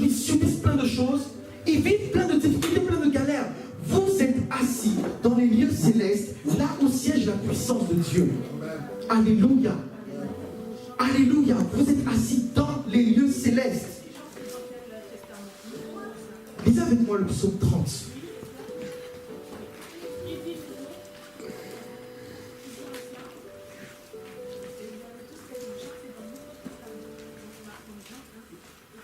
ils subissent plein de choses, ils vivent plein de difficultés, plein de galères. Vous êtes assis dans les lieux célestes, là où siège la puissance de Dieu. Alléluia. Alléluia. Vous êtes assis dans les lieux célestes. Lisez avec moi le psaume 30.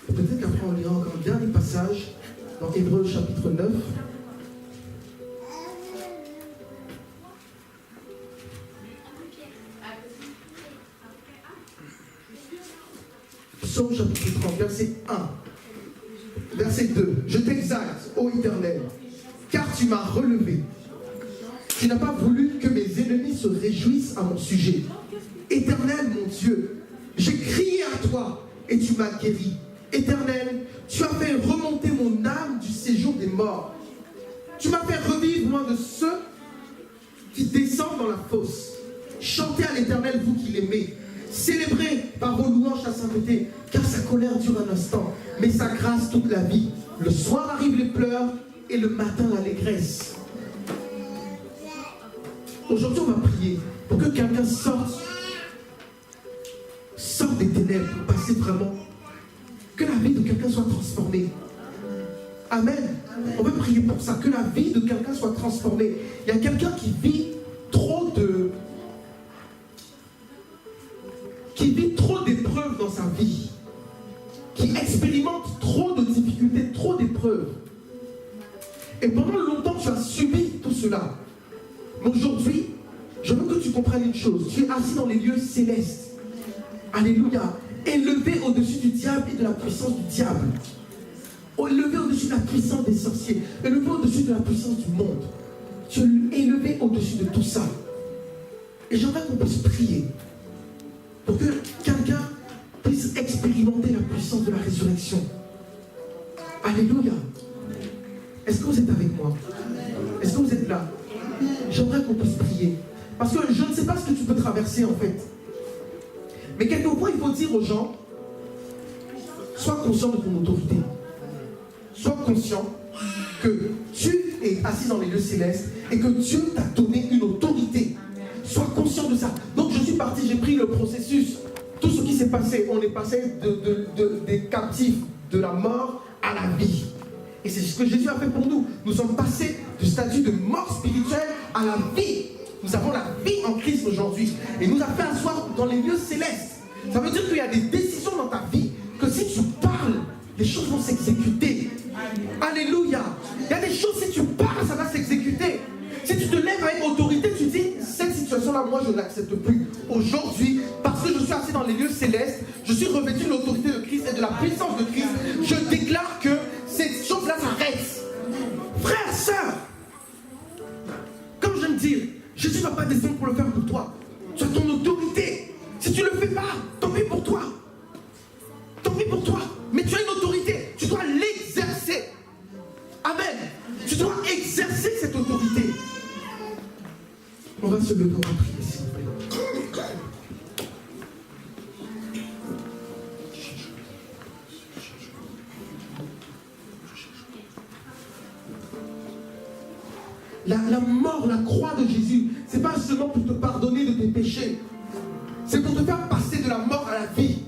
Peut-être qu'après on lira encore un dernier passage dans Hébreux chapitre 9. Psaume chapitre 30, verset 1. Verset 2. Je t'exalte, ô Éternel, car tu m'as relevé. Tu n'as pas voulu que mes ennemis se réjouissent à mon sujet. Éternel, mon Dieu, j'ai crié à toi et tu m'as guéri. Éternel, tu as fait remonter mon âme du séjour des morts. Tu m'as fait revivre loin de ceux qui descendent dans la fosse. Chantez à l'Éternel, vous qui l'aimez. Célébrez par vos louanges sa sainteté, car sa colère dure un instant, mais sa grâce toute la vie. Le soir arrivent les pleurs et le matin l'allégresse. Aujourd'hui, on va prier pour que quelqu'un sorte des ténèbres, pour passer vraiment, que la vie de quelqu'un soit transformée. Amen. On va prier pour ça, que la vie de quelqu'un soit transformée. Il y a quelqu'un qui vit trop d'épreuves dans sa vie, qui expérimente trop de difficultés, trop d'épreuves. Et pendant longtemps, tu as subi tout cela. Mais aujourd'hui, je veux que tu comprennes une chose. Tu es assis dans les lieux célestes. Alléluia. Élevé au-dessus du diable et de la puissance du diable. Élevé au-dessus de la puissance des sorciers. Élevé au-dessus de la puissance du monde. Tu es élevé au-dessus de tout ça. Et j'aimerais qu'on puisse prier pour que quelqu'un puisse expérimenter la puissance de la résurrection. Alléluia. Est-ce que vous êtes avec moi? Est-ce que vous êtes là? J'aimerais qu'on puisse prier. Parce que je ne sais pas ce que tu peux traverser en fait. Mais quelquefois, il faut dire aux gens, sois conscient de ton autorité. Sois conscient que tu es assis dans les lieux célestes et que Dieu t'a donné une autorité. Sois conscient de ça. Donc je suis parti, j'ai pris le processus. Tout ce qui s'est passé, on est passé des captifs de la mort à la vie. Et c'est ce que Jésus a fait pour nous. Nous sommes passés du statut de mort spirituelle à la vie. Nous avons la vie en Christ aujourd'hui. Et nous a fait asseoir dans les lieux célestes. Ça veut dire qu'il y a des décisions dans ta vie que si tu parles, les choses vont s'exécuter. Alléluia. Il y a des choses, si tu parles, ça va s'exécuter. Si tu te lèves avec autorité, tu dis, cette situation-là, moi, je ne l'accepte plus. Aujourd'hui, parce que je suis assis dans les lieux célestes, je suis revêtu de l'autorité de Christ et de la puissance de Christ, je déclare que cette chose-là s'arrête. Frère, sœur, comme je viens de dire, Jésus ne va pas descendre pour le faire pour toi. Tu as ton autorité. Si tu ne le fais pas, tant pis pour toi. Tant pis pour toi. Mais tu as une autorité. Tu dois l'exercer. Amen. Tu dois exercer cette autorité. On va se lever, on va prier, s'il vous plaît. La mort, la croix de Jésus, ce n'est pas seulement pour te pardonner de tes péchés. C'est pour te faire passer de la mort à la vie.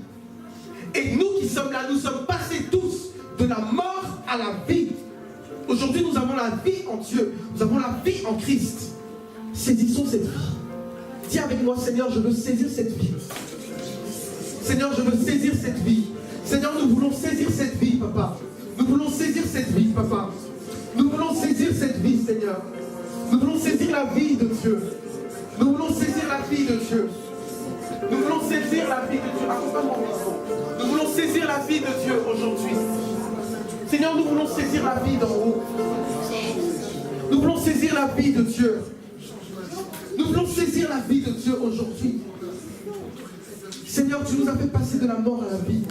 Et nous qui sommes là, nous sommes passés tous de la mort à la vie. Aujourd'hui, nous avons la vie en Dieu. Nous avons la vie en Christ. Saisissons cette vie. Dis avec moi, Seigneur, je veux saisir cette vie. Seigneur, je veux saisir cette vie. Seigneur, nous voulons saisir cette vie, Papa. Nous voulons saisir cette vie, Papa. Nous voulons saisir cette vie, Seigneur. Nous voulons saisir la vie de Dieu. Nous voulons saisir la vie de Dieu. Nous voulons saisir la vie de Dieu. Nous voulons saisir la vie de Dieu aujourd'hui. Seigneur, nous voulons saisir la vie d'en haut. Nous voulons saisir la vie de Dieu. Nous voulons saisir la vie de Dieu aujourd'hui. Seigneur, tu nous as fait passer de la mort à la vie.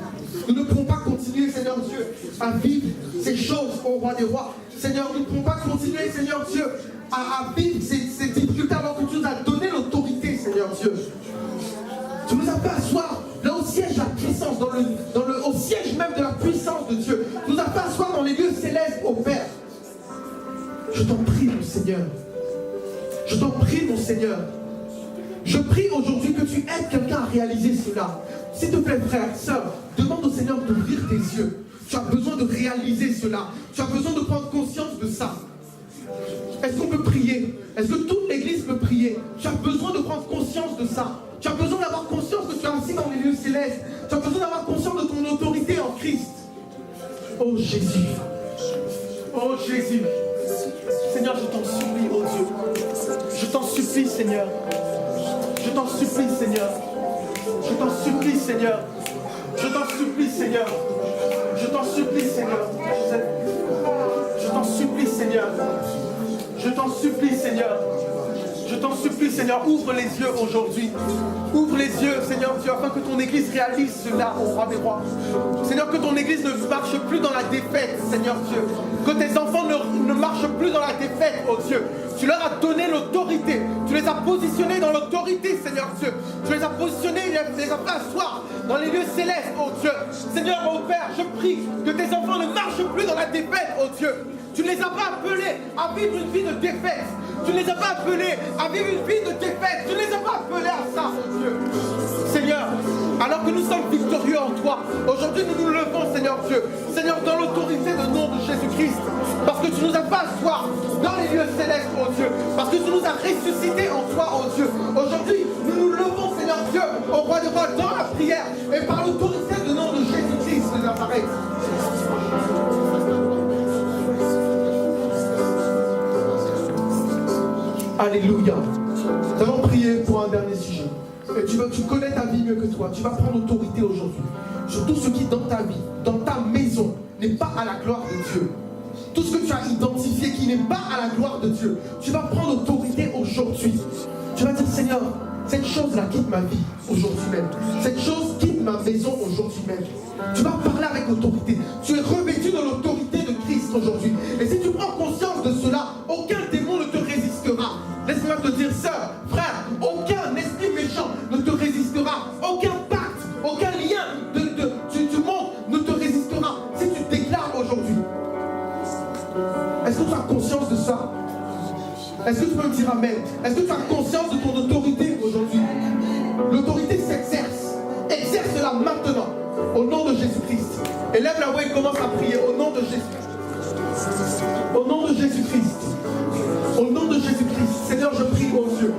Nous ne pouvons pas continuer, Seigneur Dieu, à vivre ces choses au roi des rois. Seigneur, nous ne pouvons pas continuer, Seigneur Dieu, à vivre ces difficultés alors que tu nous as donné l'autorité, Seigneur Dieu. Tu nous as fait asseoir là où siège la puissance, au siège même de la puissance de Dieu. Tu nous as Seigneur. Je t'en prie, mon Seigneur. Je prie aujourd'hui que tu aides quelqu'un à réaliser cela. S'il te plaît, frère, sœur, demande au Seigneur d'ouvrir tes yeux. Tu as besoin de réaliser cela. Tu as besoin de prendre conscience de ça. Est-ce qu'on peut prier? Est-ce que toute l'église peut prier? Tu as besoin de prendre conscience de ça. Tu as besoin d'avoir conscience que tu es assis dans les lieux célestes. Tu as besoin d'avoir conscience de ton autorité en Christ. Oh Jésus. Oh Jésus. Seigneur, je t'en supplie, oh Dieu. Je t'en supplie, Seigneur. Je t'en supplie, Seigneur. Je t'en supplie, Seigneur. Je t'en supplie, Seigneur. Je t'en supplie, Seigneur. Je t'en supplie, Seigneur. Je t'en supplie, Seigneur. Je t'en supplie, Seigneur, ouvre les yeux aujourd'hui. Ouvre les yeux, Seigneur Dieu, afin que ton Église réalise cela, au roi des rois. Seigneur, que ton Église ne marche plus dans la défaite, Seigneur Dieu. Que tes enfants ne marchent plus dans la défaite, oh Dieu. Tu leur as donné l'autorité. Tu les as positionnés dans l'autorité, Seigneur Dieu. Tu les as positionnés, tu les as fait asseoir dans les lieux célestes, oh Dieu. Seigneur, oh Père, je prie que tes enfants ne marchent plus dans la défaite, oh Dieu. Tu ne les as pas appelés à vivre une vie de défaite. Tu ne les as pas appelés à vivre une vie de défaite. Tu ne les as pas appelés à ça, oh Dieu. Seigneur, alors que nous sommes victorieux en toi, aujourd'hui nous nous levons, Seigneur Dieu. Seigneur, dans l'autorité du nom de Jésus-Christ. Parce que tu nous as pas asseoir dans les lieux célestes, oh Dieu. Parce que tu nous as ressuscités en toi, oh Dieu. Aujourd'hui, nous nous levons, Seigneur Dieu, au roi des rois, dans la prière. Et par l'autorité du nom de Jésus-Christ de Nazareth. Alléluia. Nous allons prier pour un dernier sujet. Et tu connais ta vie mieux que toi. Tu vas prendre autorité aujourd'hui sur tout ce qui dans ta vie, dans ta maison, n'est pas à la gloire de Dieu. Tout ce que tu as identifié qui n'est pas à la gloire de Dieu, tu vas prendre autorité aujourd'hui. Tu vas dire, Seigneur, cette chose-là quitte ma vie aujourd'hui même. Cette chose quitte ma maison aujourd'hui même. Tu vas parler avec autorité. Tu es revêtu de l'autorité de Christ aujourd'hui. Et si tu prends conscience de cela, aucun démon ne te résistera. Laisse-moi te dire, sœur, frère, aucun esprit méchant ne te résistera. Aucun pacte, aucun lien du monde ne te résistera. Si tu déclares aujourd'hui. Est-ce que tu as conscience de ça? Est-ce que tu peux me dire amen? Est-ce que tu as conscience de ton autorité aujourd'hui? L'autorité s'exerce. Exerce-la maintenant. Au nom de Jésus-Christ. Et lève la voix et commence à prier. Au nom de Jésus-Christ. Au nom de Jésus-Christ. Au nom de Jésus-Christ. Seigneur, je prie, oh Dieu.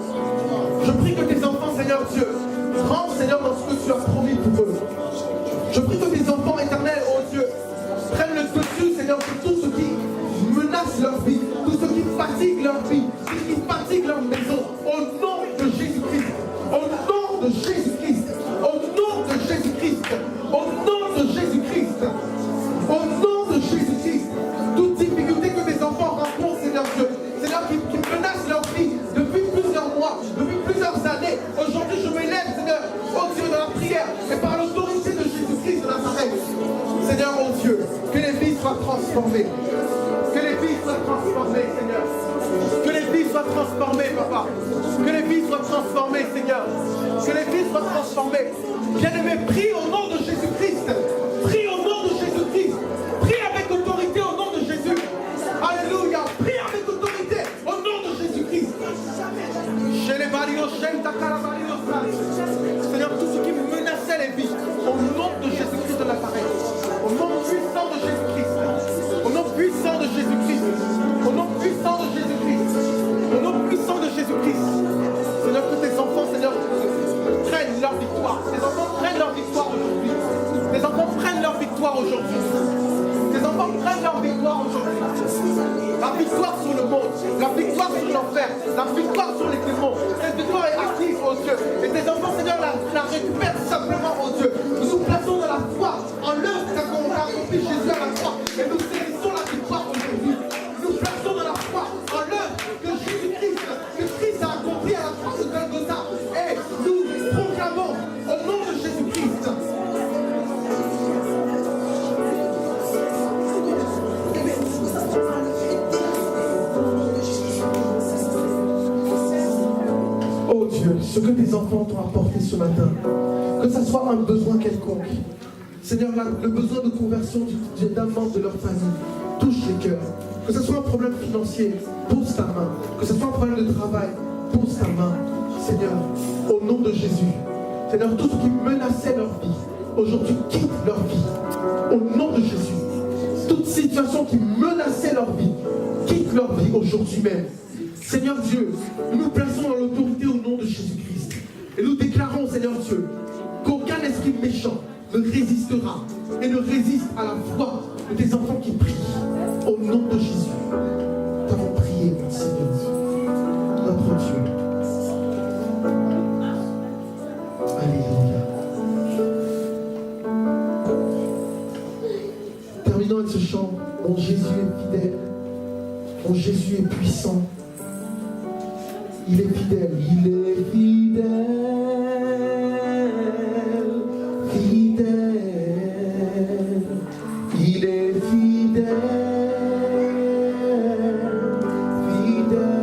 Je prie que tes enfants, Seigneur Dieu, rentrent, Seigneur, dans ce que tu as promis pour eux. Je prie que tes enfants éternels, oh Dieu, prennent le dessus, Seigneur, sur tout ce qui menace leur vie, tout ce qui fatigue leur vie, tout ce qui fatigue leur maison. Au nom de Jésus-Christ. Au nom de Jésus-Christ. Au nom de Jésus-Christ. Au nom de Jésus-Christ. Au nom de Jésus-Christ. Toute difficulté que tes enfants rencontrent, Seigneur Dieu, Seigneur, qui menace leur vie depuis plusieurs mois, depuis plusieurs années. Aujourd'hui, je m'élève, Seigneur, oh Dieu, dans la prière et par l'autorité de Jésus-Christ de Nazareth. Seigneur, oh Dieu, que les vies soient transformées. Que les vies soient transformées, Seigneur. Que les vies soient transformées, Papa. Que les vies soient transformées, Seigneur. Que les vies soient transformées. Bien-aimé, prie au nom de Jésus-Christ. Prie au nom de Jésus-Christ. Prie avec autorité au nom de Jésus. Alléluia. Prie avec autorité au nom de Jésus-Christ. Seigneur, tout ce qui menaçait les vies, au nom de Jésus-Christ de Nazareth. Au nom puissant de Jésus-Christ. Au nom puissant de Jésus-Christ. Au nom puissant de Jésus-Christ. Au nom puissant de Jésus-Christ. Seigneur, que tes enfants, Seigneur, prennent leur victoire. Tes enfants prennent leur victoire aujourd'hui. Tes enfants prennent leur victoire aujourd'hui. Tes enfants prennent leur victoire aujourd'hui. La victoire sur le monde, la victoire sur l'enfer, la victoire sur les démons. Cette victoire est acquise, oh Dieu. Et tes enfants, Seigneur, la récupèrent simplement, oh Dieu. Nous nous plaçons dans la foi en l'œuvre qu'a accompli Jésus à la croix. Et nous saisissons la victoire aujourd'hui. Nous plaçons dans la foi en l'œuvre que Christ a accompli à la croix de Golgotha. Et nous proclamons au nom de Jésus-Christ. Oh Dieu, ce que tes enfants t'ont apporté ce matin, que ce soit un besoin quelconque, Seigneur, le besoin de conversion d'un membre de leur famille, touche les cœurs. Que ce soit un problème financier, pose ta main. Que ce soit un problème de travail, pose ta main. Seigneur, au nom de Jésus. Seigneur, tout ce qui menaçait leur vie, aujourd'hui quitte leur vie. Au nom de Jésus. Toute situation qui menaçait leur vie, quitte leur vie aujourd'hui même. Seigneur Dieu, nous nous plaçons dans l'autorité au nom de Jésus-Christ. Et nous déclarons, Seigneur Dieu, qu'aucun esprit méchant ne résistera et ne résiste à la foi de tes enfants qui prient. Au nom de Jésus, nous avons prié, mon Seigneur, notre Dieu. Alléluia. Terminons avec ce chant. Mon Jésus est fidèle. Mon Jésus est puissant. Il est fidèle. Il est fidèle. Fidèle. Il est fidèle. Fidèle.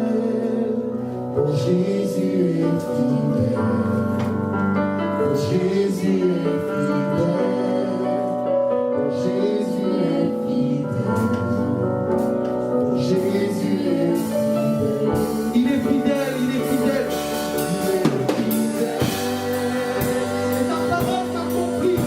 Mon Jésus est fidèle. Mon Jésus est fidèle. Mon Jésus est fidèle. Mon Jésus est fidèle. Il est fidèle, il est fidèle. Il est fidèle. Et ta parole s'accomplit.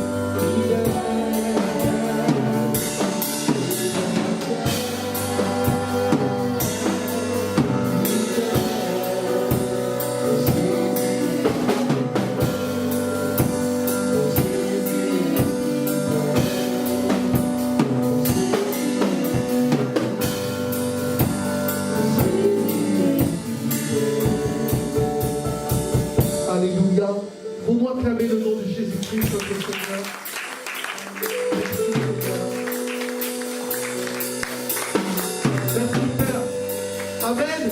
Alléluia. Pour nous acclamer le nom de Jésus-Christ, notre Seigneur. Merci, Seigneur. Merci, Père. Amen.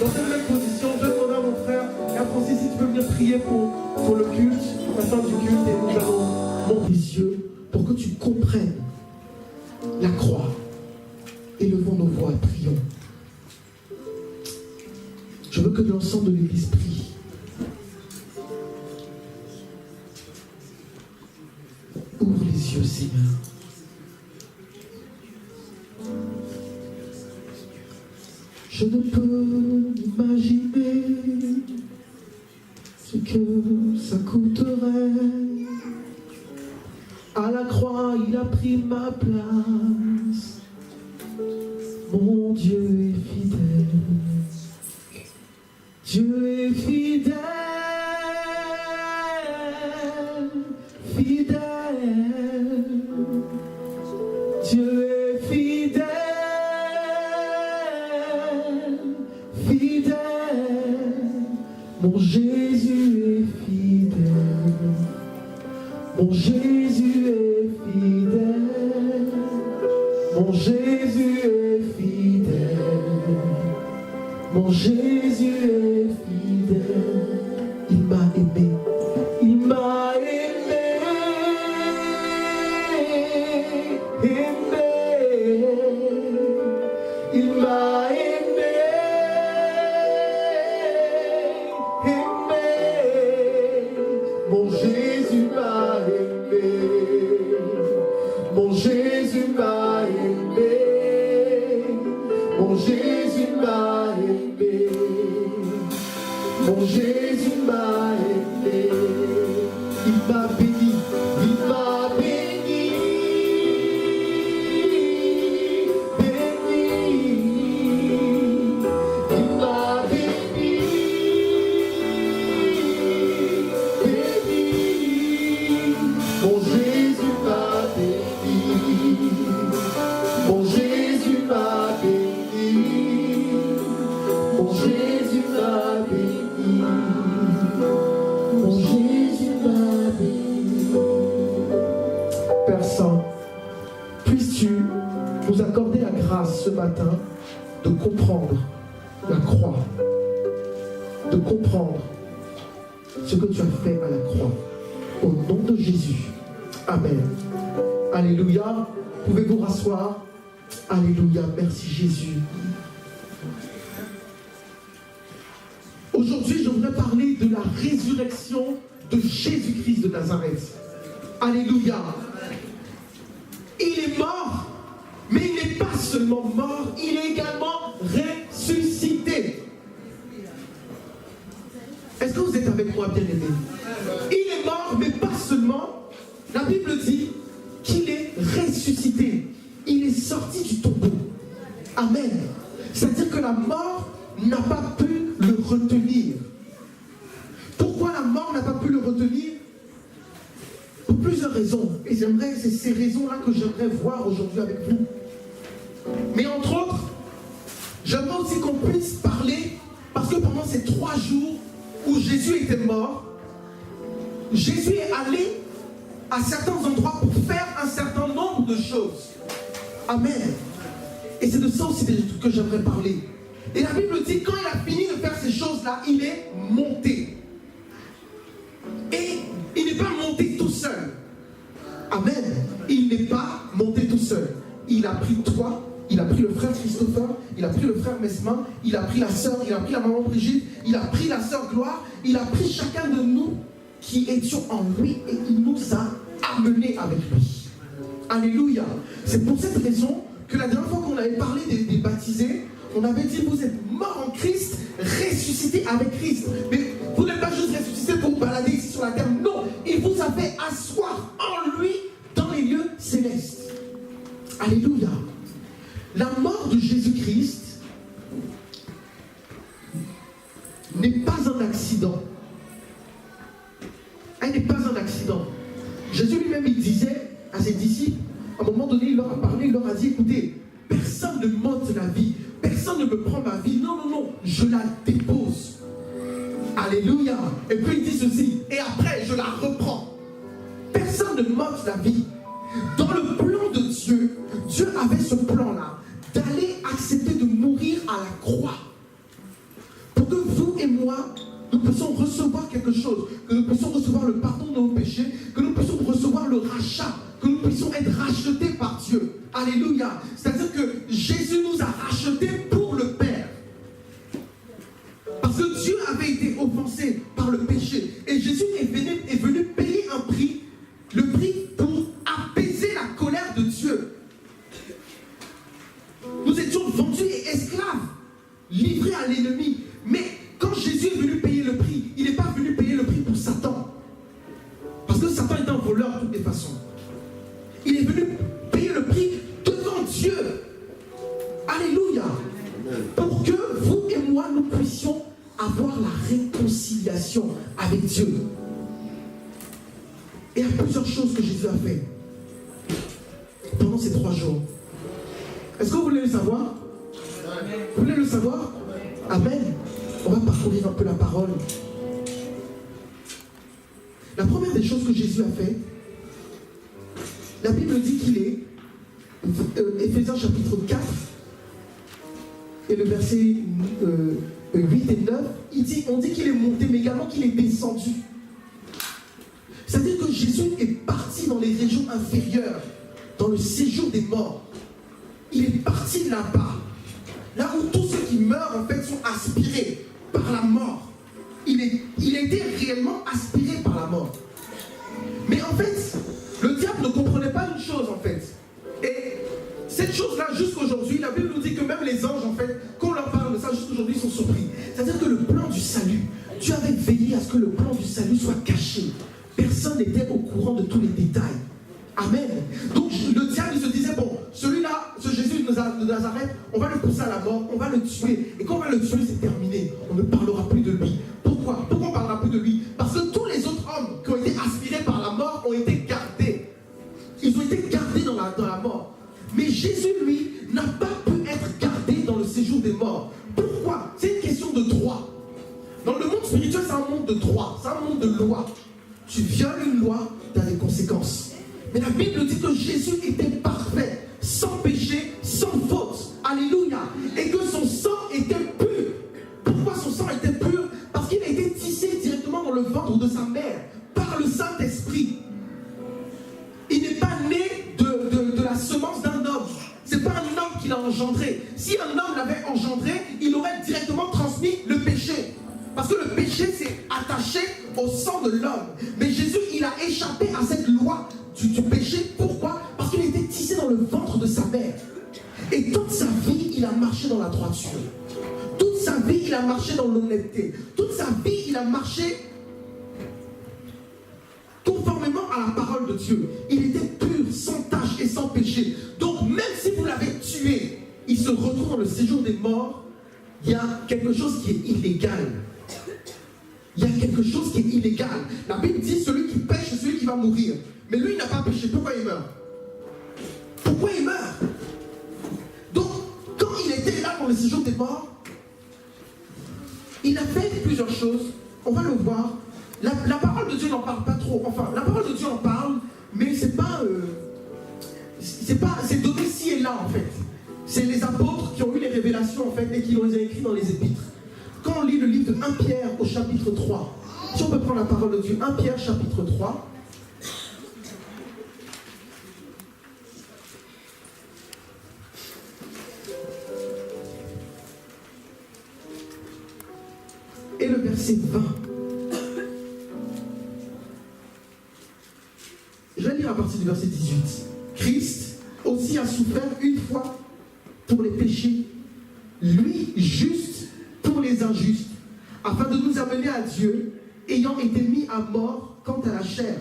Dans cette même position, je vais demander à mon frère et à Francis si tu peux venir prier pour le culte, la fin du culte, et nous allons monter les yeux pour que tu comprennes la croix. Élevons nos voix et prions. Je veux que l'ensemble de l'Église prie. Ouvre les yeux, Seigneur. Je ne peux imaginer ce que ça coûterait. À la croix, il a pris ma place. Mon Dieu est fidèle. Dieu est fidèle. Fidèle. Dieu est fidèle. Fidèle. Mon Jésus est fidèle. Mon Jésus est fidèle. Mon Jésus est fidèle. Mon Jésus est fidèle. Il m'a aimé. Il m'a aimé. Aimé. Il m'a aimé. Aimé. Mon Jésus m'a aimé. Mon Jésus m'a aimé. Mon Jésus m'a aimé. Mon Jésus m'a aimé. Il m'a béni. Il m'a béni. Béni. Il m'a béni. Béni. Mon Jésus m'a béni. Mon Jésus m'a béni. Mon Jésus m'a béni. Mon Jésus m'a béni. Père Saint, puisses-tu nous accorder la grâce ce matin de comprendre la croix, de comprendre ce que tu as fait à la croix. Au nom de Jésus. Amen. Alléluia. Pouvez-vous rasseoir? Alléluia. Merci Jésus. Aujourd'hui, je voudrais parler de la résurrection de Jésus-Christ de Nazareth. Alléluia. Il est mort Mais il n'est pas seulement mort, il est également ressuscité. Est-ce que vous êtes avec moi, bien-aimés? Il est mort, mais pas seulement. La Bible dit qu'il est ressuscité. Il est sorti du tombeau. Amen. C'est-à-dire que la mort n'a pas pu le retenir. Pourquoi la mort n'a pas pu le retenir? Pour plusieurs raisons. Et c'est ces raisons-là que j'aimerais voir aujourd'hui avec vous. Mais entre autres, j'aimerais aussi qu'on puisse parler, parce que pendant ces 3 jours où Jésus était mort, Jésus est allé à certains endroits pour faire un certain nombre de choses. Amen. Et c'est de ça aussi que j'aimerais parler. Et la Bible dit, quand il a fini de faire ces choses-là, il est monté. Et il n'est pas monté tout seul. Amen. Il n'est pas monté tout seul. Il a pris toi, il a pris le frère Christopher, il a pris le frère Mesmin, il a pris la sœur, il a pris la maman Brigitte, il a pris la sœur Gloire, il a pris chacun de nous qui étions en lui et il nous a amenés avec lui. Alléluia. C'est pour cette raison que la dernière fois qu'on avait parlé des baptisés, on avait dit vous êtes morts en Christ, ressuscités avec Christ. Mais vous n'êtes pas juste ressuscités pour vous balader ici sur la terre. Non, il vous a fait asseoir en lui dans les lieux célestes. Alléluia. La mort de Jésus-Christ n'est pas un accident. Elle n'est pas un accident. Jésus lui-même, il disait à ses disciples, à un moment donné, il leur a parlé, il leur a dit, écoutez, personne ne m'ôte la vie, personne ne me prend ma vie, non, non, non, je la dépose. Alléluia. Et puis il dit ceci, et après je la reprends. Personne ne m'ôte la vie. Dans le plan de Dieu, Dieu avait ce plan-là, d'aller accepter de mourir à la croix. Pour que vous et moi, nous puissions recevoir quelque chose, que nous puissions recevoir le pardon de nos péchés, que nous puissions recevoir le rachat, que nous puissions être rachetés par Dieu. Alléluia. C'est-à-dire que Jésus nous a rachetés pour le Père. Parce que Dieu avait été offensé par le péché. Et Jésus est venu payer un prix, le prix pour apaiser la colère de Dieu. Nous étions vendus et esclaves, livrés à l'ennemi. Mais quand Jésus est venu payer le prix, il n'est pas venu payer le prix pour Satan. Parce que Satan est un voleur de toutes les façons. Il est venu payer le prix devant Dieu. Alléluia. Pour que vous et moi, nous puissions avoir la réconciliation avec Dieu. Et il y a plusieurs choses que Jésus a fait pendant ces 3 jours. Est-ce que vous voulez le savoir? Vous voulez le savoir? Amen. On va parcourir un peu la parole. La première des choses que Jésus a fait, la Bible dit qu'il est, Éphésiens chapitre 4, et le verset 8 et 9, on dit qu'il est monté, mais également qu'il est descendu. C'est-à-dire que Jésus est parti dans les régions inférieures, dans le séjour des morts. Il est parti là-bas, là où tous ceux qui meurent en fait sont aspirés par la mort. Il était réellement aspiré par la mort. Mais en fait, le diable ne comprenait pas une chose en fait. Et cette chose-là, jusqu'aujourd'hui, la Bible nous dit que même les anges, en fait, quand on leur parle de ça, jusqu'aujourd'hui, ils sont surpris. C'est-à-dire que le plan du salut, Dieu avait veillé à ce que le plan du salut soit caché. Personne n'était au courant de tous les détails. Amen. Donc le diable, il se disait, bon, celui-là, ce Jésus de Nazareth, on va le pousser à la mort, on va le tuer. Et quand on va le tuer, c'est terminé. On ne parlera plus de lui. Pourquoi? Pourquoi on ne parlera plus de lui? Parce que tous les autres hommes qui ont été aspirés par la mort ont été gardés. Ils ont été gardés dans la mort. Mais Jésus, lui, n'a pas pu être gardé dans le séjour des morts. Pourquoi? C'est une question de droit. Dans le monde spirituel, c'est un monde de droit, c'est un monde de loi. Tu violes une loi, tu as des conséquences. Mais la Bible dit que Jésus était parfait, sans péché, sans faute. Alléluia. Et que son sang était pur. Pourquoi son sang était pur? Parce qu'il a été tissé directement dans le ventre de sa mère, par le Saint-Esprit. Il n'est pas né de la semence d'un homme. Ce n'est pas un homme qui l'a engendré. Si un homme l'avait engendré, il aurait directement transmis le péché. Parce que le péché s'est attaché au sang de l'homme. Mais Jésus, il a échappé à cette loi du péché. Pourquoi? Parce qu'il a été tissé dans le ventre de sa mère. Et toute sa vie, il a marché dans la droiture. Toute sa vie, il a marché dans l'honnêteté. Toute sa vie, il a marché conformément à la parole de Dieu. Il était pur, sans tache et sans péché. Donc même si vous l'avez tué, il se retrouve dans le séjour des morts. Il y a quelque chose qui est illégal. Il y a quelque chose qui est illégal. La Bible dit celui qui pêche, c'est celui qui va mourir. Mais lui, il n'a pas péché. Pourquoi il meurt? Pourquoi il meurt? Donc, quand il était là dans le séjour des morts, il a fait plusieurs choses. On va le voir. La parole de Dieu n'en parle pas trop. Enfin, la parole de Dieu en parle, mais c'est pas... c'est donné ci et là, en fait. C'est les apôtres qui ont eu les révélations, en fait, et qui les ont écrits dans les épîtres. Quand on lit le livre de 1 Pierre au chapitre 3, si on peut prendre la parole de Dieu, 1 Pierre chapitre 3, et le verset 20. Je vais lire à partir du verset 18. Christ aussi a souffert une fois pour les péchés, lui juste pour les injustes, afin de nous amener à Dieu, ayant été mis à mort quant à la chair,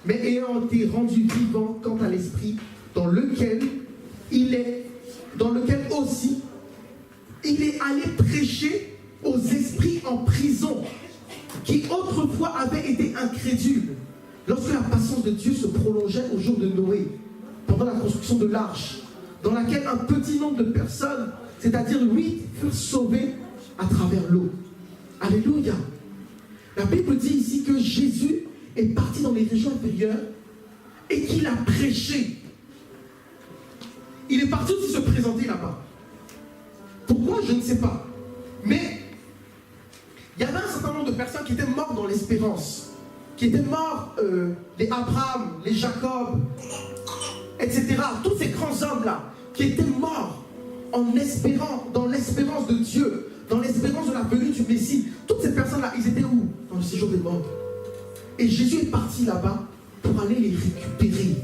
mais ayant été rendu vivant quant à l'esprit, dans lequel aussi il est allé prêcher aux esprits en prison, qui autrefois avaient été incrédules, lorsque la patience de Dieu se prolongeait au jour de Noé, pendant la construction de l'arche, dans laquelle un petit nombre de personnes, c'est-à-dire 8, furent sauvés à travers l'eau. Alléluia. La Bible dit ici que Jésus est parti dans les régions inférieures et qu'il a prêché. Il est parti aussi se présenter là-bas. Pourquoi? Je ne sais pas. Mais il y avait un certain nombre de personnes qui étaient mortes dans l'espérance, qui étaient morts, les Abraham, les Jacob, etc. Tous ces grands hommes-là, qui étaient morts en espérant, dans l'espérance de Dieu, dans l'espérance de la venue du Messie. Toutes ces personnes-là, ils étaient où? Dans le séjour des morts. Et Jésus est parti là-bas pour aller les récupérer.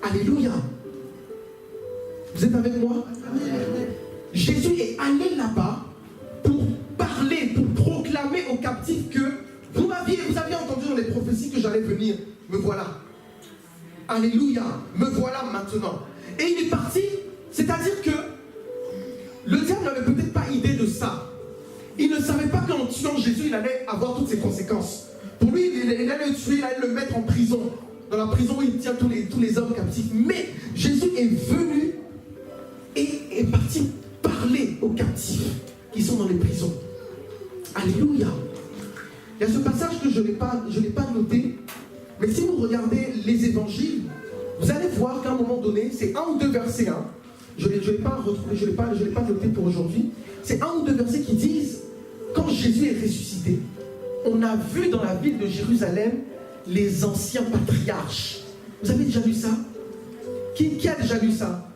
Alléluia. Vous êtes avec moi? Jésus est allé là-bas pour parler, pour proclamer aux captifs que vous aviez entendu dans les prophéties que j'allais venir. Me voilà. Alléluia. Me voilà maintenant. Et il est parti, c'est-à-dire que le diable n'avait peut-être pas idée de ça. Il ne savait pas qu'en tuant Jésus, il allait avoir toutes ses conséquences. Pour lui, il allait le tuer, il allait le mettre en prison. Dans la prison où il tient tous les hommes captifs. Mais Jésus est venu et est parti parler aux captifs qui sont dans les prisons. Alléluia. Il y a ce passage que je n'ai pas noté. Mais si vous regardez les évangiles, vous allez voir qu'à un moment donné, c'est un ou deux versets, hein, je ne l'ai pas retrouvé, je l'ai pas noté pour aujourd'hui. C'est un ou deux versets qui disent, quand Jésus est ressuscité, on a vu dans la ville de Jérusalem les anciens patriarches. Vous avez déjà lu ça? Qui a déjà lu ça?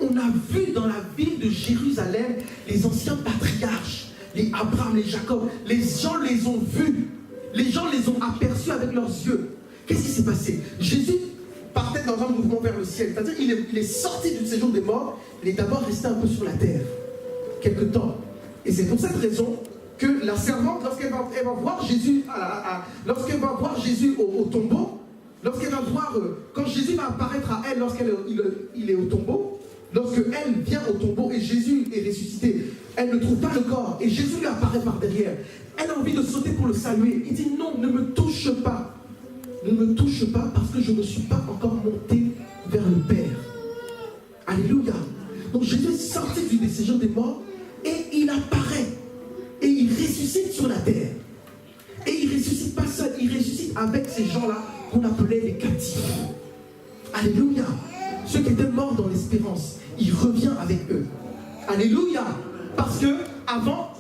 On a vu dans la ville de Jérusalem les anciens patriarches, les Abraham, les Jacob. Les gens les ont vus, les gens les ont aperçus avec leurs yeux. Qu'est-ce qui s'est passé? Jésus partait dans un mouvement vers le ciel, c'est-à-dire il est sorti du séjour des morts, il est d'abord resté un peu sur la terre, quelque temps. Et c'est pour cette raison que la servante, lorsqu'elle va voir Jésus, lorsqu'elle va voir Jésus au tombeau, lorsqu'elle va voir, quand Jésus va apparaître à elle lorsqu'il est au tombeau, lorsque elle vient au tombeau et Jésus est ressuscité, elle ne trouve pas le corps et Jésus lui apparaît par derrière. Elle a envie de sauter pour le saluer. Il dit non, ne me touche pas. Ne me touche pas parce que je ne suis pas encore monté vers le Père. Alléluia. Donc Jésus est sorti du séjour des morts et il apparaît. Et il ressuscite sur la terre. Et il ne ressuscite pas seul, il ressuscite avec ces gens-là qu'on appelait les captifs. Alléluia. Ceux qui étaient morts dans l'espérance, il revient avec eux. Alléluia. Parce que avant,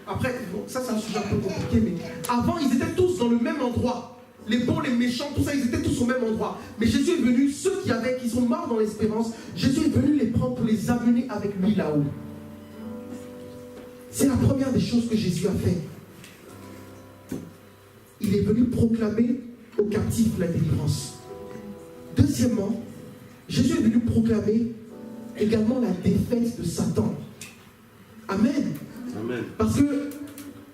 après, bon, ça c'est un sujet un peu compliqué, mais avant ils étaient tous dans le même endroit. Les bons, les méchants, tout ça, ils étaient tous au même endroit. Mais Jésus est venu, ceux qui sont morts dans l'espérance, Jésus est venu les prendre pour les amener avec lui là-haut. C'est la première des choses que Jésus a fait. Il est venu proclamer aux captifs la délivrance. Deuxièmement, Jésus est venu proclamer également la défaite de Satan. Amen. Amen. Parce que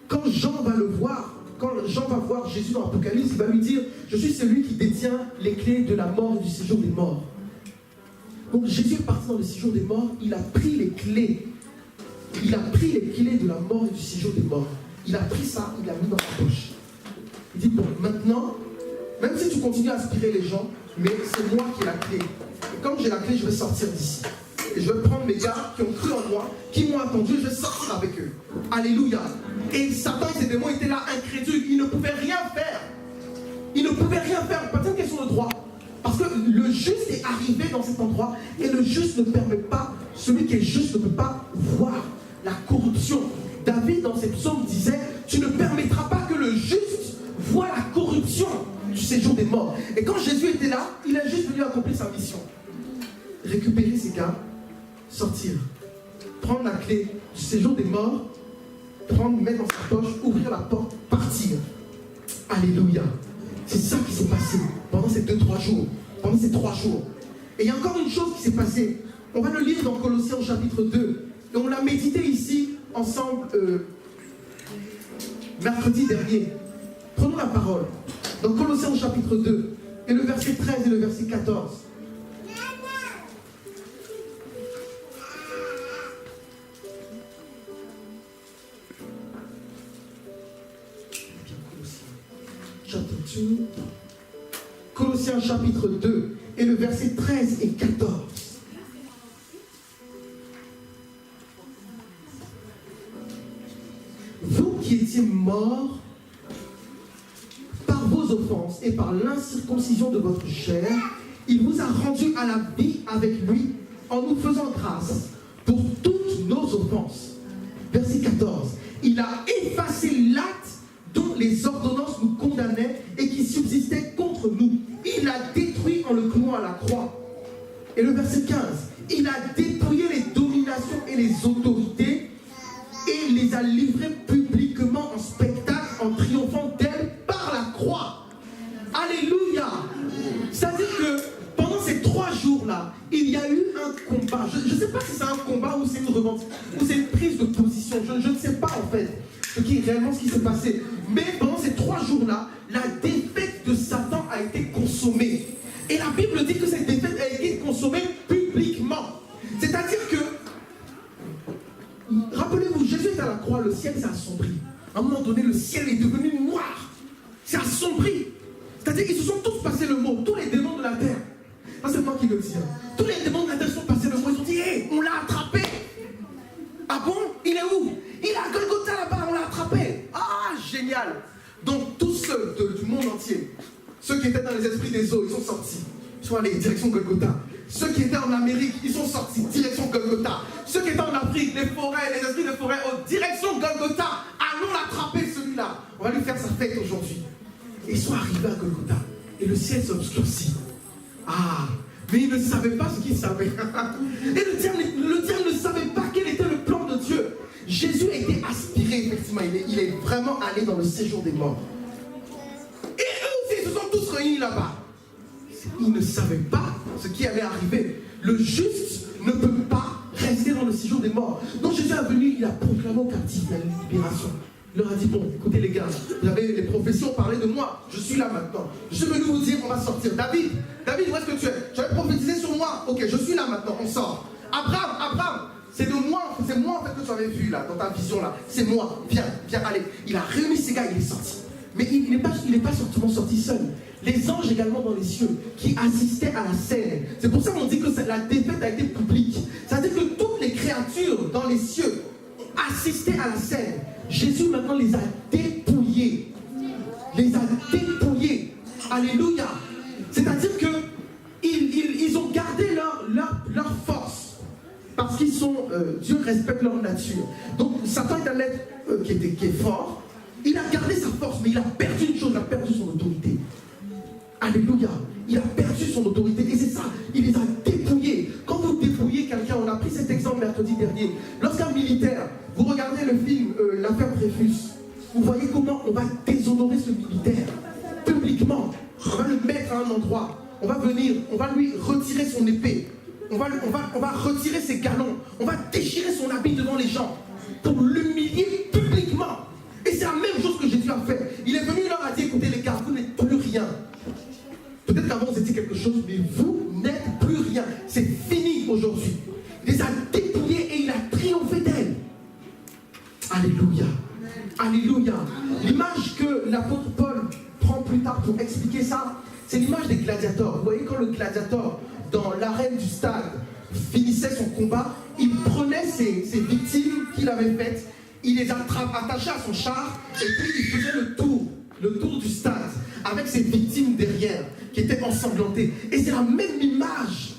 quand Jean va le voir, quand Jean va voir Jésus dans l'Apocalypse, il va lui dire, je suis celui qui détient les clés de la mort et du séjour des morts. Donc Jésus est parti dans le séjour des morts, il a pris les clés. Il a pris les clés de la mort et du séjour des morts. Il a pris ça, il l'a mis dans sa poche. Il dit, bon, maintenant, même si tu continues à aspirer les gens, mais c'est moi qui ai la clé. Et comme j'ai la clé, je vais sortir d'ici. Et je vais prendre mes gars qui ont cru en moi, qui m'ont attendu, je vais sortir avec eux. Alléluia. Et Satan et ses démons étaient là incrédules. Ils ne pouvaient rien faire. Ils ne pouvaient rien faire. Pas une question de droit. Parce que le juste est arrivé dans cet endroit et le juste ne permet pas, celui qui est juste ne peut pas voir la corruption. David dans ses psaumes disait, tu ne permettras pas que le juste voit la corruption du séjour des morts. Et quand Jésus était là, il est juste venu accomplir sa mission. Récupérer ses gars, sortir, prendre la clé du séjour des morts, prendre, mettre dans sa poche, ouvrir la porte, partir. Alléluia. C'est ça qui s'est passé pendant ces 2-3 jours. Pendant ces 3 jours. Et il y a encore une chose qui s'est passée. On va le lire dans Colossiens chapitre 2. Et on l'a médité ici ensemble mercredi dernier. Prenons la parole. Dans Colossiens chapitre 2. Et le verset 13 et le verset 14. Colossiens chapitre 2 et le verset 13 et 14. Vous qui étiez morts par vos offenses et par l'incirconcision de votre chair, il vous a rendu à la vie avec lui en nous faisant grâce pour toutes nos offenses. Verset 14. Il a effacé l'acte dont les ordonnances nous condamnaient et qui subsistaient contre nous. Il l'a détruit en le clouant à la croix. Et le verset 15. Il a dépouillé les dominations et les autorités et les a livrées publiquement en spectacle en triomphant d'elles par la croix. Alléluia. C'est-à-dire que pendant ces 3 jours-là, il y a eu un combat. Je ne sais pas si c'est un combat ou c'est une revendication, ou c'est une prise de position. Je ne sais pas en fait réellement ce qui s'est passé. Mais pendant ces 3 jours-là, la défaite de Satan a été consommée. Et la Bible dit que cette défaite a été consommée publiquement. C'est-à-dire que, rappelez-vous, Jésus est à la croix, le ciel s'est assombri. À un moment donné, le ciel est devenu noir. C'est assombri. C'est-à-dire qu'ils se sont tous passés le mot, tous les démons de la terre. Ça, c'est moi qui le dis. Tous les démons de la terre se sont passés le mot. Ils ont dit, hé, on l'a attrapé. Ah bon? Il est où? Il est à Golgotha là-bas, on l'a attrapé. Ah, génial. Donc tous ceux du monde entier, ceux qui étaient dans les esprits des eaux, ils sont sortis. Ils sont allés direction Golgotha. Ceux qui étaient en Amérique, ils sont sortis direction Golgotha. Ceux qui étaient en Afrique, les forêts, les esprits de forêt, direction Golgotha. Allons l'attraper celui-là. On va lui faire sa fête aujourd'hui. Et ils sont arrivés à Golgotha. Et le ciel s'obscurcit. Ah, mais ils ne savaient pas ce qu'ils savaient. Et le diable ne savait pas quel était le plan de Dieu. Jésus a été aspiré, effectivement. Il est vraiment allé dans le séjour des morts. Et eux aussi, ils se sont tous réunis là-bas. Ils ne savaient pas ce qui allait arriver. Le juste ne peut pas rester dans le séjour des morts. Donc Jésus est venu, il a proclamé aux captifs la libération. Il leur a dit, bon, écoutez les gars, vous avez les prophéties ont parlé de moi. Je suis là maintenant. Je suis venu vous dire qu'on va sortir. David, où est-ce que tu es? Tu avais prophétisé sur moi. Ok, je suis là maintenant, on sort. Abraham, c'est moi en fait que tu avais vu là, dans ta vision là. C'est moi, viens, allez. Il a réuni ses gars, il est sorti. Mais il n'est pas seulement sorti seul. Les anges également dans les cieux qui assistaient à la scène. C'est pour ça qu'on dit que la défaite a été publique. C'est-à-dire que toutes les créatures dans les cieux assistaient à la scène. Jésus maintenant les a dépouillés. Alléluia. C'est-à-dire que ils ont gardé leur force. Parce qu'ils sont, Dieu respecte leur nature. Donc Satan est un être qui est fort. Il a gardé sa force, mais il a perdu une chose, il a perdu son autorité. Alléluia. Il a perdu son autorité. Et c'est ça, il les a dépouillés. Quand vous dépouillez quelqu'un, on a pris cet exemple mercredi dernier. Lorsqu'un militaire, vous regardez le film L'affaire Dreyfus, vous voyez comment on va déshonorer ce militaire publiquement. On va le mettre à un endroit. On va venir, on va lui retirer son épée. on va retirer ses galons, on va déchirer son habit devant les gens pour l'humilier publiquement. Et c'est la même chose que Jésus a fait. Il est venu, il leur a dit, écoutez les gars, vous n'êtes plus rien. Peut-être qu'avant vous étiez quelque chose, mais vous n'êtes plus rien. C'est fini aujourd'hui. Il les a dépouillés et il a triomphé d'elles. Alléluia. Alléluia. L'image que l'apôtre Paul prend plus tard pour expliquer ça, c'est l'image des gladiateurs. Vous voyez, quand le gladiateur, dans l'arène du stade, finissait son combat, il prenait ses victimes qu'il avait faites, il les attachait à son char, et puis il faisait le tour du stade, avec ses victimes derrière, qui étaient ensanglantées. Et c'est la même image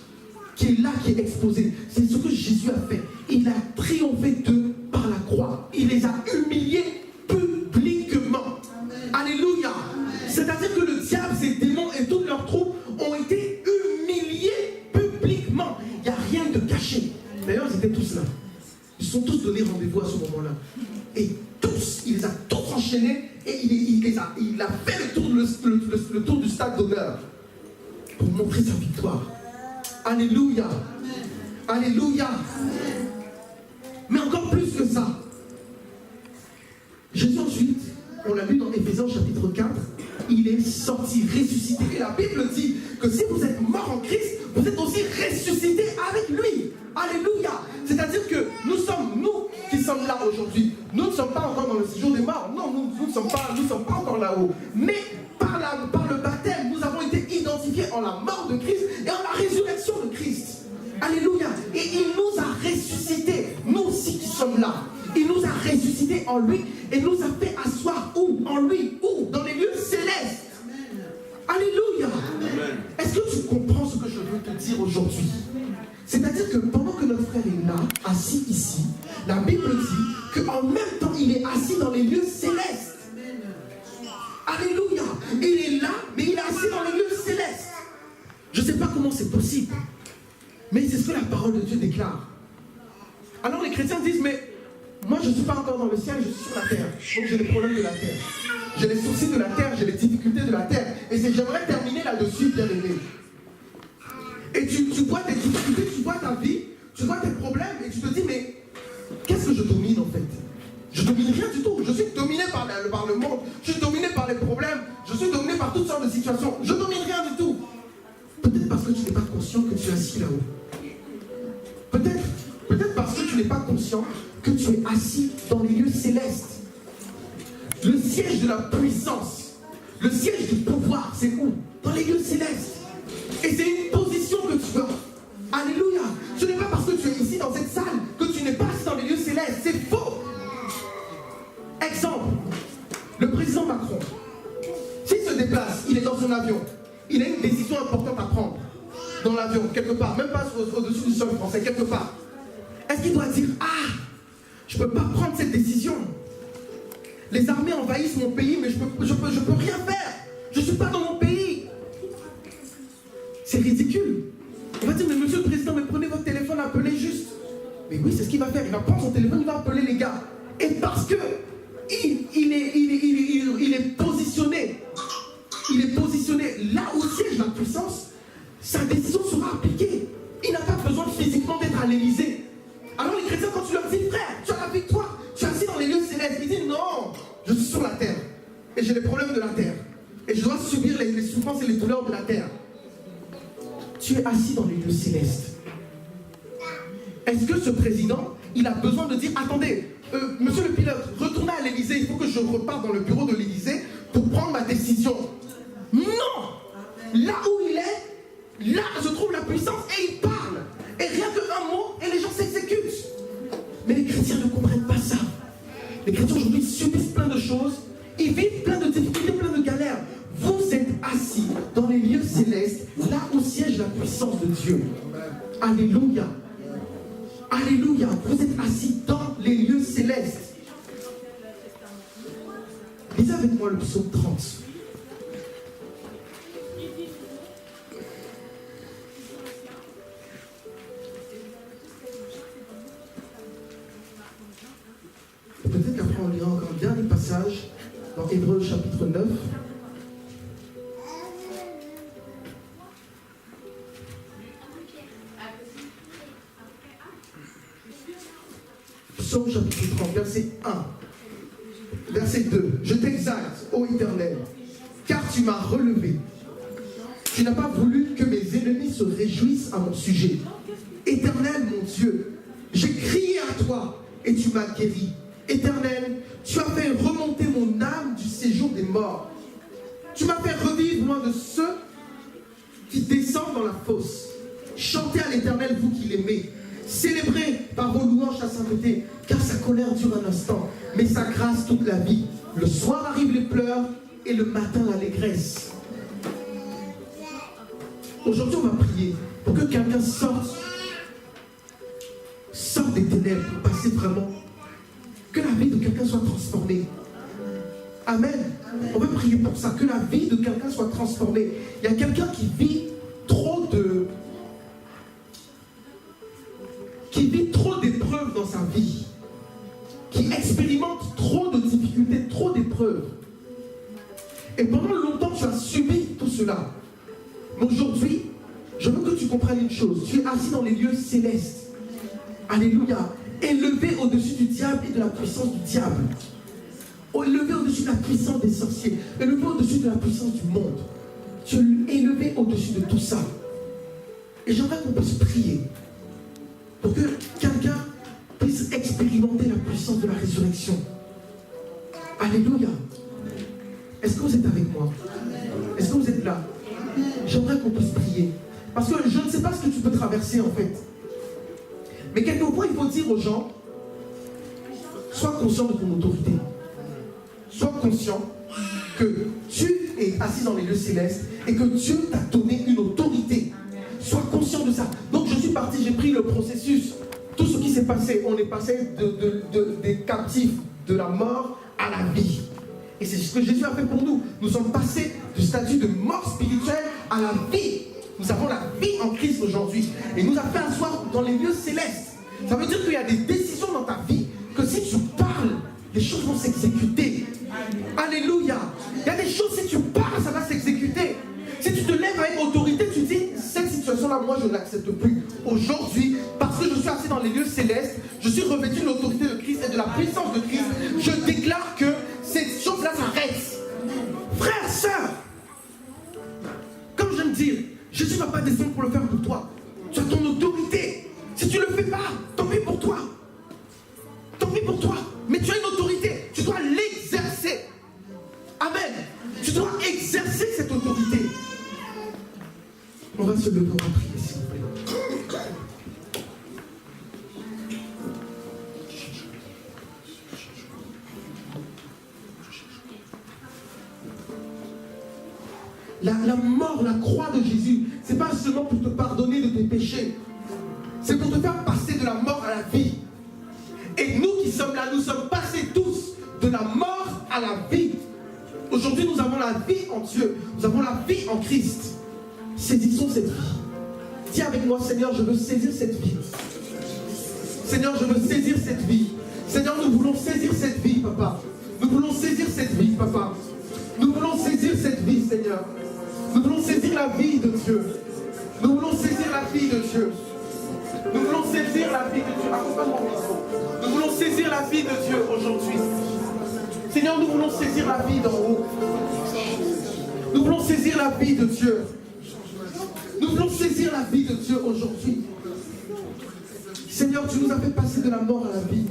qui est là, qui est exposée. C'est ce que Jésus a fait. Il a triomphé d'eux par la croix. Il les a humiliés publiquement. Alléluia. C'est-à-dire que le diable, ses démons et toutes leurs troupes ont été humiliés publiquement. Il n'y a rien de caché. D'ailleurs, ils étaient tous là. Ils sont tous donné rendez-vous à ce moment-là. Et tous, il les a tous enchaînés et il a fait le tour du stade d'honneur pour montrer sa victoire. Alléluia. Alléluia. Mais encore plus que ça, Jésus ensuite, on l'a lu dans Éphésiens chapitre 4, il est sorti, ressuscité. Et la Bible dit que si vous êtes mort en Christ, vous êtes aussi ressuscité avec lui. Alléluia. C'est-à-dire que nous qui sommes là aujourd'hui, nous ne sommes pas encore dans le séjour des morts. Non, nous ne sommes pas encore là-haut. Mais par le baptême, nous avons été identifiés en la mort de Christ et en la résurrection de Christ. Alléluia. Et il nous a ressuscités, nous aussi qui sommes là. Il nous a ressuscités en lui et nous a fait asseoir où? En lui. Où? Dans les lieux célestes. Alléluia. Amen. Est-ce que tu comprends ce que je veux te dire aujourd'hui? C'est-à-dire que pendant que notre frère est là, assis ici, la Bible dit qu'en même temps, il est assis dans les lieux célestes. Alléluia. Il est là, mais il est assis dans les lieux célestes. Je ne sais pas comment c'est possible, mais c'est ce que la parole de Dieu déclare. Alors les chrétiens disent, mais moi je ne suis pas encore dans le ciel, je suis sur la terre. Donc j'ai les problèmes de la terre. J'ai les soucis de la terre, j'ai les difficultés de la terre. Et j'aimerais terminer là-dessus, bien aimé. Et tu vois tes difficultés, tu vois ta vie, tu vois tes problèmes, et tu te dis, mais qu'est-ce que je domine en fait? Je ne domine rien du tout. Je suis dominé par le monde, je suis dominé par les problèmes, je suis dominé par toutes sortes de situations. Je ne domine rien du tout. Peut-être parce que tu n'es pas conscient que tu es assis là-haut. Peut-être parce que tu n'es pas conscient que tu es assis dans les lieux célestes. Le siège de la puissance, le siège du pouvoir, c'est où? Dans les lieux célestes. Et c'est une position que tu as. Alléluia. Ce n'est pas parce que tu es ici dans cette salle que tu n'es pas assis dans les lieux célestes. C'est faux. Exemple, le président Macron, s'il se déplace, il est dans son avion, il a une décision importante à prendre dans l'avion, quelque part, même pas au-dessus du sol français, quelque part. Est-ce qu'il doit dire, ah, je ne peux pas prendre cette décision. Les armées envahissent mon pays, mais je peux rien faire. Je ne suis pas dans mon pays. C'est ridicule. On va dire, mais monsieur le président, mais prenez votre téléphone, appelez juste. Mais oui, c'est ce qu'il va faire. Il va prendre son téléphone, il va appeler les gars. Et parce que il est positionné, là où siège la puissance, sa décision sera appliquée. Il n'a pas besoin physiquement d'être à l'Élysée. Alors les chrétiens, quand tu leur dis, frère, tu as la victoire, tu es assis dans les lieux célestes, ils disent, non, je suis sur la terre. Et j'ai les problèmes de la terre. Et je dois subir les souffrances et les douleurs de la terre. Tu es assis dans les lieux célestes. Est-ce que ce président, il a besoin de dire, attendez, monsieur le pilote, retournez à l'Élysée, il faut que je reparte dans le bureau de l'Élysée pour prendre ma décision. Non! Là où il est, là se trouve la puissance et il parle. Et rien qu'un mot, et les gens s'exécutent. Mais les chrétiens ne comprennent pas ça. Les chrétiens aujourd'hui subissent plein de choses, ils vivent plein de difficultés, plein de galères. Vous êtes assis dans les lieux célestes, là où siège la puissance de Dieu. Alléluia. Alléluia. Vous êtes assis dans les lieux célestes. Lisez avec moi le psaume 30. Peut-être qu'après on lira encore un dernier passage dans Hébreux chapitre 9. Psaume chapitre 30, verset 1. Verset 2. Je t'exalte, ô Éternel, car tu m'as relevé. Tu n'as pas voulu que mes ennemis se réjouissent à mon sujet. Éternel, mon Dieu, j'ai crié à toi et tu m'as guéri. Éternel, tu as fait remonter mon âme du séjour des morts. Tu m'as fait revivre loin de ceux qui descendent dans la fosse. Chantez à l'Éternel, vous qui l'aimez. Célébrez par vos louanges sa sainteté, car sa colère dure un instant, mais sa grâce toute la vie. Le soir arrivent les pleurs et le matin l'allégresse. Aujourd'hui, on va prier pour que quelqu'un sorte des ténèbres, pour passer vraiment, que la vie de quelqu'un soit transformée. Amen. On va prier pour ça, que la vie de quelqu'un soit transformée. Il y a quelqu'un qui vit trop d'épreuves dans sa vie, qui expérimente trop de difficultés, trop d'épreuves. Et pendant longtemps, tu as subi tout cela. Mais aujourd'hui, je veux que tu comprennes une chose. Tu es assis dans les lieux célestes. Alléluia. Élevé au-dessus du diable et de la puissance du diable. Élevé au-dessus de la puissance des sorciers. Élevé au-dessus de la puissance du monde. Tu es élevé au-dessus de tout ça. Et j'aimerais qu'on puisse prier pour que quelqu'un puisse expérimenter la puissance de la résurrection. Alléluia. Est-ce que vous êtes avec moi? Est-ce que vous êtes là? J'aimerais qu'on puisse prier. Parce que je ne sais pas ce que tu peux traverser en fait. Mais quelquefois, il faut dire aux gens, sois conscient de ton autorité. Sois conscient que tu es assis dans les lieux célestes et que Dieu t'a donné une autorité. Sois conscient de ça. Donc je suis parti, j'ai pris le processus. Tout ce qui s'est passé, on est passé des captifs de la mort à la vie. Et c'est ce que Jésus a fait pour nous. Nous sommes passés du statut de mort spirituelle à la vie. Nous avons la vie en Christ aujourd'hui. Et nous a fait asseoir dans les lieux célestes. Ça veut dire qu'il y a des décisions dans ta vie que si tu parles, les choses vont s'exécuter. Alléluia. Il y a des choses, si tu parles, ça va s'exécuter. Si tu te lèves avec autorité, tu dis, cette situation-là, moi, je ne l'accepte plus. Aujourd'hui, parce que je suis assis dans les lieux célestes, je suis revêtu de l'autorité de Christ et de la puissance de Christ. Je déclare que cette chose-là s'arrête. Frère, sœur, comme je viens de dire, Jésus ne va pas descendre pour le faire pour toi. Tu as ton autorité. Si tu ne le fais pas, tant pis pour toi. Tant pis pour toi. Mais tu as une autorité. Tu dois l'exercer. Amen. Tu dois exercer cette autorité. On va se lever, on va prier, s'il vous plaît. La mort, la croix de Jésus, ce n'est pas seulement pour te pardonner de tes péchés. C'est pour te faire passer de la mort à la vie. Et nous qui sommes là, nous sommes passés tous de la mort à la vie. Aujourd'hui, nous avons la vie en Dieu. Nous avons la vie en Christ. Saisissons cette vie. Dis avec moi, Seigneur, je veux saisir cette vie. Seigneur, je veux saisir cette vie. Seigneur, nous voulons saisir cette vie, Papa. Nous voulons saisir cette vie, Papa. Nous voulons saisir cette vie, Seigneur. Nous voulons saisir la vie de Dieu. Nous voulons saisir la vie de Dieu. Nous voulons saisir la vie de Dieu. Accompagne-moi au micro. Nous voulons saisir la vie de Dieu aujourd'hui. Seigneur, nous voulons saisir la vie d'en haut. Nous voulons saisir la vie de Dieu. Nous voulons saisir la vie de Dieu aujourd'hui. Seigneur, tu nous as fait passer de la mort à la vie.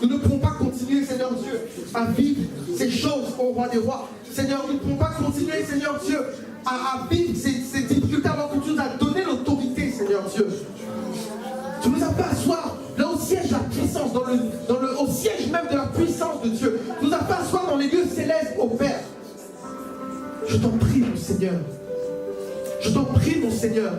Nous ne pouvons pas continuer, Seigneur Dieu, à vivre ces choses au roi des rois. Seigneur, nous ne pouvons pas continuer, Seigneur Dieu, à vivre ces difficultés alors que tu nous as donné l'autorité, Seigneur Dieu. Tu nous as fait asseoir là au siège de la puissance, au siège même de la puissance de Dieu. Tu nous as fait asseoir dans les lieux célestes, au Père. Je t'en prie, mon Seigneur. Je t'en prie, mon Seigneur.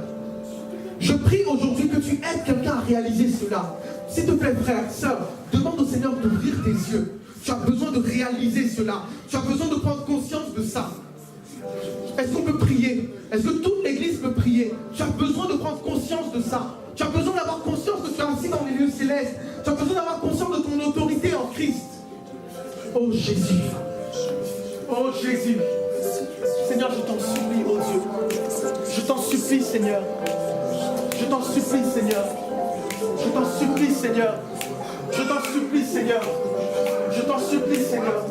Je prie aujourd'hui que tu aides quelqu'un à réaliser cela. S'il te plaît, frère, sœur, demande au Seigneur d'ouvrir tes yeux. Tu as besoin de réaliser cela. Tu as besoin de prendre conscience de ça. Est-ce qu'on peut prier? Est-ce que toute l'église peut prier? Tu as besoin de prendre conscience de ça. Tu as besoin d'avoir conscience que tu es assis dans les lieux célestes. Tu as besoin d'avoir conscience de ton autorité en Christ. Oh Jésus. Oh Jésus. Seigneur, je t'en supplie, oh Dieu. Je t'en supplie, Seigneur. Je t'en supplie, Seigneur. Je t'en supplie, Seigneur. Je t'en supplie. supplie, Seigneur. Je t'en supplie, Seigneur.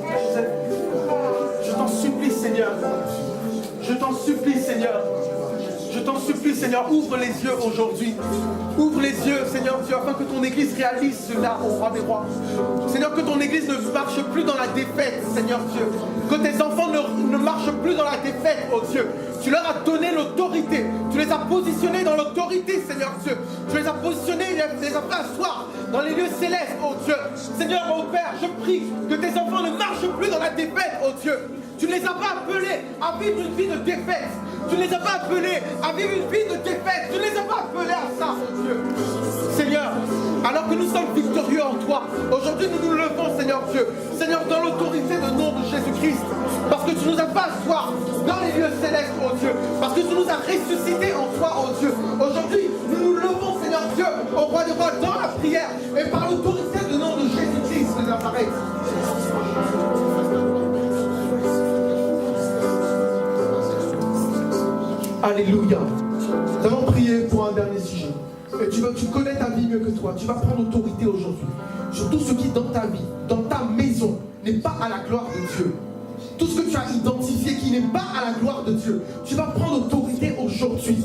Je t'en supplie, Seigneur. Je t'en supplie, Seigneur. Je t'en supplie, Seigneur, ouvre les yeux aujourd'hui. Ouvre les yeux, Seigneur Dieu, afin que ton Église réalise cela au roi des rois. Seigneur, que ton Église ne marche plus dans la défaite, Seigneur Dieu. Que tes enfants ne marchent plus dans la défaite, oh Dieu. Tu leur as donné l'autorité. Tu les as positionnés dans l'autorité, Seigneur Dieu. Tu les as positionnés, les as fait asseoir dans les lieux célestes, oh Dieu. Seigneur, oh Père, je prie que tes enfants ne marchent plus dans la défaite, oh Dieu. Tu ne les as pas appelés à vivre une vie de défaite. Tu ne les as pas appelés à vivre une vie de défaite. Tu ne les as pas appelés à ça, oh Dieu. Seigneur, alors que nous sommes victorieux en toi, aujourd'hui nous nous levons, Seigneur Dieu. Seigneur, dans l'autorité du nom de Jésus-Christ. Parce que tu nous as pas asseoir dans les lieux célestes, oh Dieu. Parce que tu nous as ressuscités en toi, oh Dieu. Aujourd'hui, nous nous levons, Seigneur Dieu, au roi des rois, dans la prière. Et par l'autorité du nom de Jésus-Christ de Nazareth. Alléluia. Nous allons prier pour un dernier sujet. Et tu connais ta vie mieux que toi. Tu vas prendre autorité aujourd'hui sur tout ce qui dans ta vie, dans ta maison, n'est pas à la gloire de Dieu. Tout ce que tu as identifié qui n'est pas à la gloire de Dieu, tu vas prendre autorité aujourd'hui.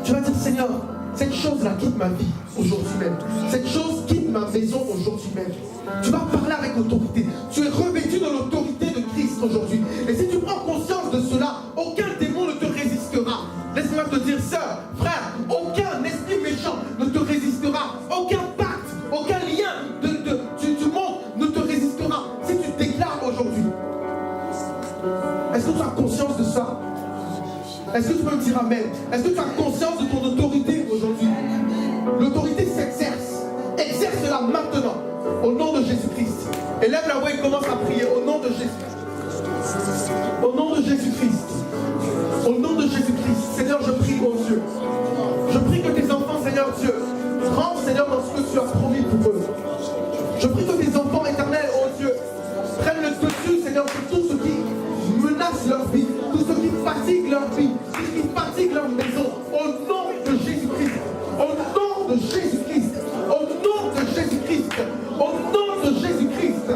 Tu vas dire, Seigneur, cette chose-là quitte ma vie aujourd'hui même. Cette chose quitte ma maison aujourd'hui même. Tu vas parler avec autorité. Tu es revêtu de l'autorité de Christ aujourd'hui. Et si tu prends conscience de cela, aucun démon ne te résistera. Laisse-moi te dire, sœur, frère, aucun esprit méchant ne te résistera. Aucun pacte, aucun lien du monde ne te résistera. Si tu déclares aujourd'hui. Est-ce que tu as conscience de ça? Est-ce que tu peux me dire amen? Est-ce que tu as conscience de ton autorité aujourd'hui? L'autorité s'exerce. Exerce-la maintenant. Au nom de Jésus-Christ. Et lève la voix et commence à prier. Au nom de Jésus. Au nom de Jésus-Christ. Au nom de Jésus-Christ. Seigneur, je prie, oh Dieu. Je prie que tes enfants, Seigneur Dieu, rentrent, Seigneur, dans ce que tu as promis pour eux. Je prie que tes enfants éternels, oh Dieu, prennent le dessus, Seigneur, sur tout ce qui menace leur vie, tout ce qui fatigue leur vie, tout ce qui fatigue leur maison. Au nom de Jésus-Christ. Au nom de Jésus-Christ. Au nom de Jésus-Christ. Au nom de Jésus-Christ.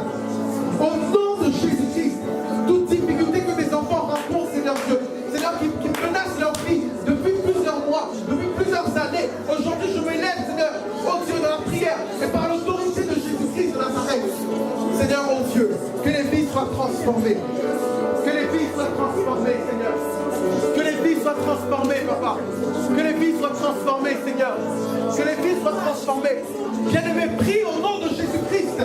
Au nom de Jésus-Christ. Toute difficulté que tes enfants rencontrent, Seigneur Dieu, Seigneur, qui menace leur vie depuis plusieurs mois, depuis plusieurs années. Aujourd'hui, je m'élève, Seigneur, oh Dieu, dans la prière et par l'autorité de Jésus-Christ de Nazareth. Seigneur, oh Dieu, que les vies soient transformées. Que les vies soient transformées, Seigneur. Que les vies soient transformées, Papa. Que les vies soient transformées, Seigneur. Que les vies soient transformées. Bien-aimé, prie au nom de Jésus-Christ.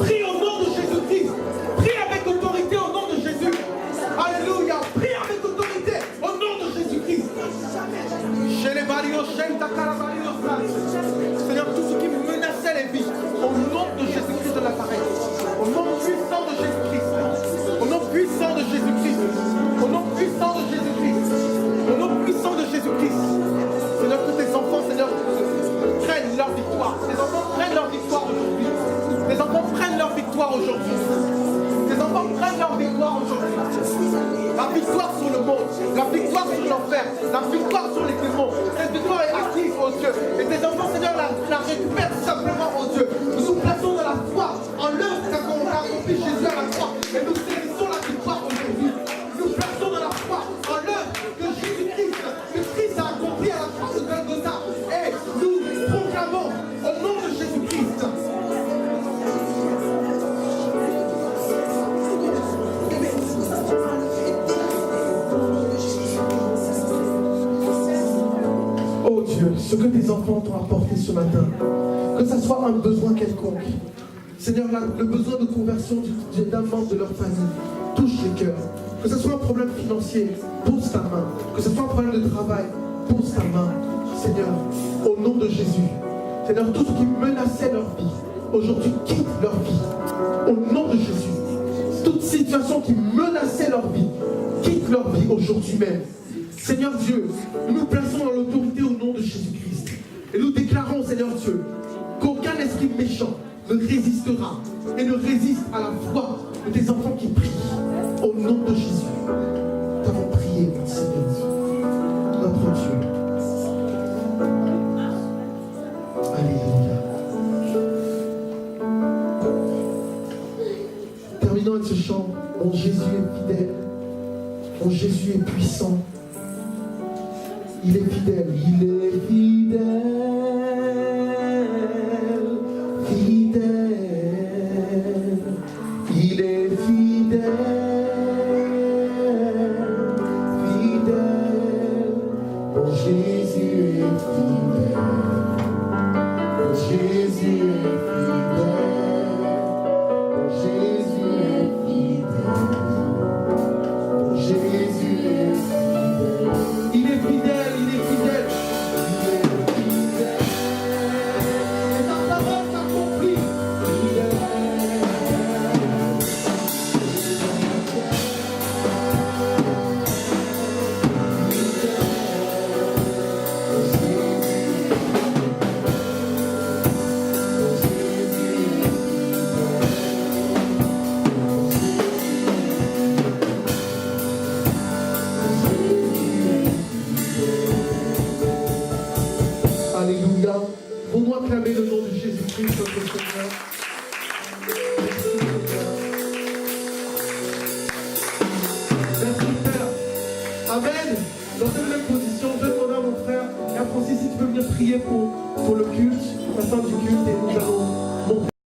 Prie au nom de Jésus-Christ. Prie avec autorité au nom de Jésus. Alléluia. Prie avec autorité au nom de Jésus-Christ. Seigneur, tout ce qui menaçait les vies, au nom de Jésus-Christ de Nazareth. Au nom puissant de Jésus-Christ. Au nom puissant de Jésus-Christ. Au nom puissant de Jésus-Christ. Au nom puissant de Jésus-Christ. Seigneur, que tes enfants, Seigneur, prennent leur victoire. Tes enfants prennent leur victoire aujourd'hui. Tes enfants prennent leur victoire aujourd'hui. Tes enfants prennent leur victoire aujourd'hui. La victoire sur le monde, la victoire sur l'enfer, la victoire sur les démons. Cette victoire est acquise, oh Dieu. Et tes enfants, Seigneur, la récupèrent simplement, oh Dieu. Nous nous plaçons dans la foi, en l'œuvre qu'on a accompli Jésus à la croix. Et nous saisissons la victoire aujourd'hui. Nous plaçons dans la foi, en l'œuvre que Jésus-Christ, que Christ a accompli à la croix de Golgotha. Et nous proclamons au nom de Jésus-Christ. Oh Dieu, ce que tes enfants t'ont apporté ce matin, que ce soit un besoin quelconque, Seigneur, le besoin de conversion d'un membre de leur famille, touche les cœurs. Que ce soit un problème financier, pose ta main. Que ce soit un problème de travail, pose ta main. Seigneur, au nom de Jésus, Seigneur, tout ce qui menaçait leur vie, aujourd'hui quitte leur vie. Au nom de Jésus, toute situation qui menaçait leur vie, quitte leur vie aujourd'hui même. Seigneur Dieu, nous nous plaçons dans l'autorité au nom de Jésus-Christ. Et nous déclarons, Seigneur Dieu, qu'aucun esprit méchant ne résistera et ne résiste à la foi de tes enfants qui prient. Au nom de Jésus, nous avons prié, Seigneur, notre Dieu. Alléluia. Mon Jésus est puissant. Il est fidèle. Il est fidèle. Fidèle. Il est fidèle. Fidèle. Mon Jésus est fidèle. Mon Jésus est fidèle. Mon Jésus est fidèle. Mon Jésus est fidèle. Il est fidèle, il est fidèle. Il est fidèle. Et sa parole s'accomplit. Fidèle. Alléluia. Pour moi, acclamer le nom de Jésus-Christ, notre Seigneur. Merci, Seigneur. Merci, Père. Amen. Dans cette même position, je demande à mon frère et à Francis si tu peux venir prier pour le culte, la fin du culte, et nous allons monter.